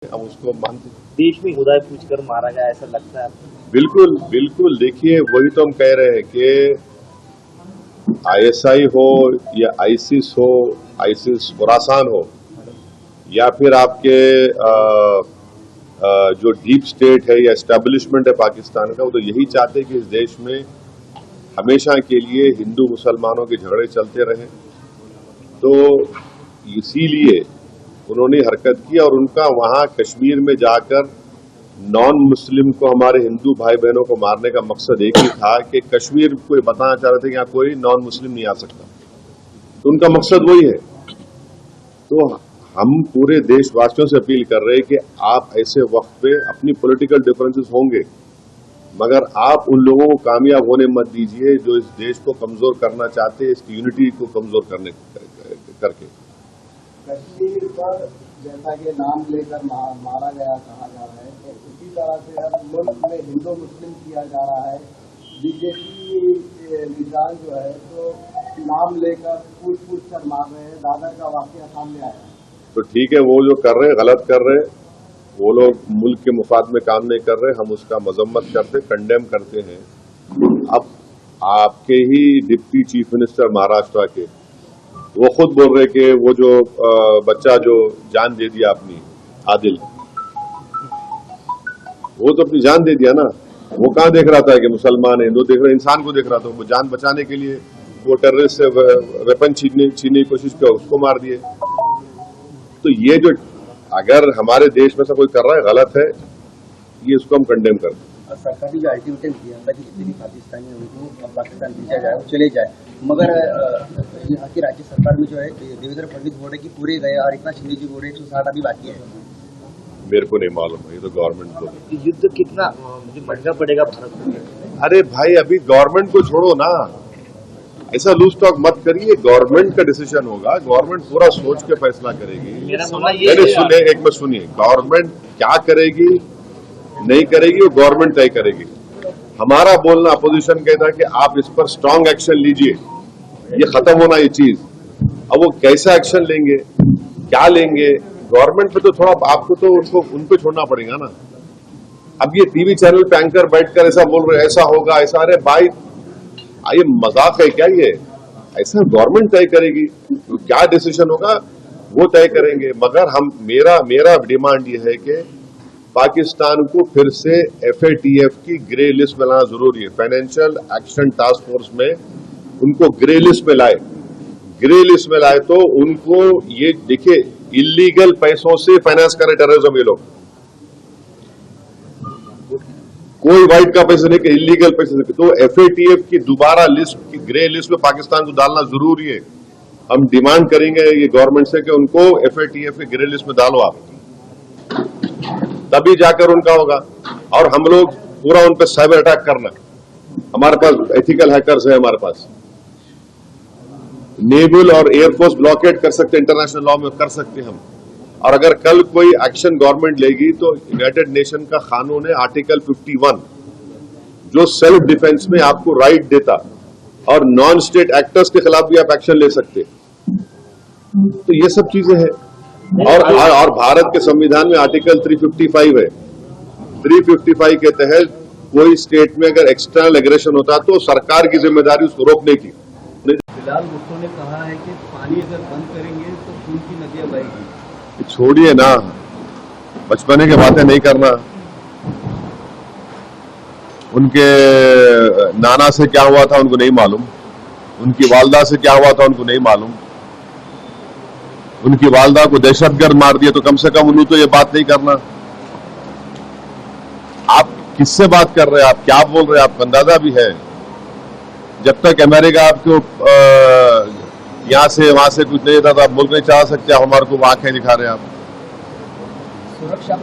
हम उसको मानते हैं। देश में खुदा पूछकर मारा गया ऐसा लगता है आपको? बिल्कुल बिल्कुल, देखिए वही तो हम कह रहे हैं कि आईएसआई हो या आईसिस हो, आईसिस खुरासान हो, या फिर आपके जो डीप स्टेट है या एस्टेब्लिशमेंट है पाकिस्तान का, वो तो यही चाहते हैं कि इस देश में हमेशा के लिए हिंदू मुसलमानों के झगड़े चलते रहे। तो इसीलिए उन्होंने हरकत की और उनका वहां कश्मीर में जाकर नॉन मुस्लिम को, हमारे हिंदू भाई बहनों को मारने का मकसद एक ही था कि कश्मीर को ये बताना चाह रहे थे कि यहाँ कोई नॉन मुस्लिम नहीं आ सकता। तो उनका मकसद वही है। तो हम पूरे देशवासियों से अपील कर रहे हैं कि आप ऐसे वक्त पे, अपनी पॉलिटिकल डिफरेंसेस होंगे, मगर आप उन लोगों को कामयाब होने मत दीजिए जो इस देश को कमजोर करना चाहते हैं, इसकी यूनिटी को कमजोर करके। कश्मीर पर जैसा कि नाम लेकर मारा गया कहा जा रहा है, तो उसी तरह से अब मुल्क में हिंदू मुस्लिम किया जा रहा है। बीजेपी लीडर जो है तो नाम लेकर पूछ कर मार रहे हैं। दादर का वाकया सामने आया है। तो ठीक है, वो जो कर रहे हैं गलत कर रहे हैं, वो लोग मुल्क के मुफाद में काम नहीं कर रहे, हम उसका मजम्मत करते, कंडेम करते हैं। अब आपके ही डिप्टी चीफ मिनिस्टर महाराष्ट्र के, वो खुद बोल रहे कि वो जो बच्चा जो जान दे दिया अपनी, आदिल, वो तो अपनी जान दे दिया ना। वो कहाँ देख रहा था कि मुसलमान है हिंदू, देख रहा इंसान को देख रहा था। वो जान बचाने के लिए वो टेररिस्ट से वेपन छीनने की कोशिश किया, उसको मार दिए। तो ये जो अगर हमारे देश में से कोई कर रहा है गलत है, ये इसको हम कंडेम करते हैं। सरकार ने जो अल्टीमेटम दिया था कि जितने भी पाकिस्तानी हैं उनको पाकिस्तान भेजा जाए, वो चले जाए, मगर यहाँ की राज्य सरकार में जो है देवेंद्र फडणवीस बोल रहे कि पूरे गए और एकनाथ शिंदे जी बोल रहे 160 अभी बाकी है। मेरे को नहीं मालूम है, ये तो गवर्नमेंट को। युद्ध कितना महंगा पड़ेगा भारत को? अरे भाई, अभी गवर्नमेंट को छोड़ो ना, ऐसा लूज टॉक मत करिए। गवर्नमेंट का डिसीजन होगा, गवर्नमेंट पूरा सोच के फैसला करेगी। मेरा सुनना ये सुनिए, एक में सुनिए, गवर्नमेंट क्या करेगी नहीं करेगी वो गवर्नमेंट तय करेगी। हमारा बोलना अपोजिशन कहता है कि आप इस पर स्ट्रांग एक्शन लीजिए, ये खत्म होना ये चीज। अब वो कैसा एक्शन लेंगे, क्या लेंगे, गवर्नमेंट पे तो थोड़ा आपको तो उनको छोड़ना पड़ेगा ना। अब ये टीवी चैनल पे एंकर बैठकर ऐसा बोल रहे ऐसा होगा ऐसा, अरे भाई ये मजाक है क्या? ये ऐसा गवर्नमेंट तय करेगी, तो क्या डिसीजन होगा वो तय करेंगे। मगर मेरा डिमांड ये है कि पाकिस्तान को फिर से FATF की ग्रे लिस्ट में लाना जरूरी है। फाइनेंशियल एक्शन टास्क फोर्स में उनको ग्रे लिस्ट में लाए। ग्रे लिस्ट में लाए तो उनको ये देखिए, इलीगल पैसों से फाइनेंस करे टेररिज्म ये लोग, कोई वाइट का पैसे नहीं, इलीगल पैसे। तो FATF की दोबारा लिस्ट की ग्रे लिस्ट में पाकिस्तान को डालना जरूरी है। हम डिमांड करेंगे ये गवर्नमेंट से कि उनको FATF की ग्रे लिस्ट में डालो आप, तभी जाकर उनका होगा। और हम लोग पूरा उन पर साइबर अटैक करना, हमारे पास एथिकल हैकर्स है, हमारे पास नेवल और एयरफोर्स ब्लॉकेट कर सकते, इंटरनेशनल लॉ में कर सकते हम। और अगर कल कोई एक्शन गवर्नमेंट लेगी तो यूनाइटेड नेशन का कानून है आर्टिकल 51, जो सेल्फ डिफेंस में आपको राइट देता, और नॉन स्टेट एक्टर्स के खिलाफ भी आप एक्शन ले सकते। तो ये सब चीजें हैं। और भारत के संविधान में आर्टिकल 355 है। 355 के तहत कोई स्टेट में अगर एक्सटर्नल एग्रेशन होता तो सरकार की जिम्मेदारी उसको रोकने की। फिलहाल भुट्टो ने कहा है कि पानी अगर बंद करेंगे तो खून की नदियां बहेगी। छोड़िए ना, बचपने की बातें नहीं करना। उनके नाना से क्या हुआ था उनको नहीं मालूम, उनकी वालदा से क्या हुआ था उनको नहीं मालूम। उनकी वालदा को दहशतगर्द मार दिया, तो कम से कम उन्हें तो ये बात नहीं करना। आप किससे बात कर रहे हैं, आप क्या बोल रहे हैं, आपको अंदाजा भी है। जब तक अमेरिका आपको यहां से वहां से कुछ नहीं था तो आप मुल्क नहीं चाह सकते, आप हमारे को आंखें दिखा रहे हैं आप। सुरक्षा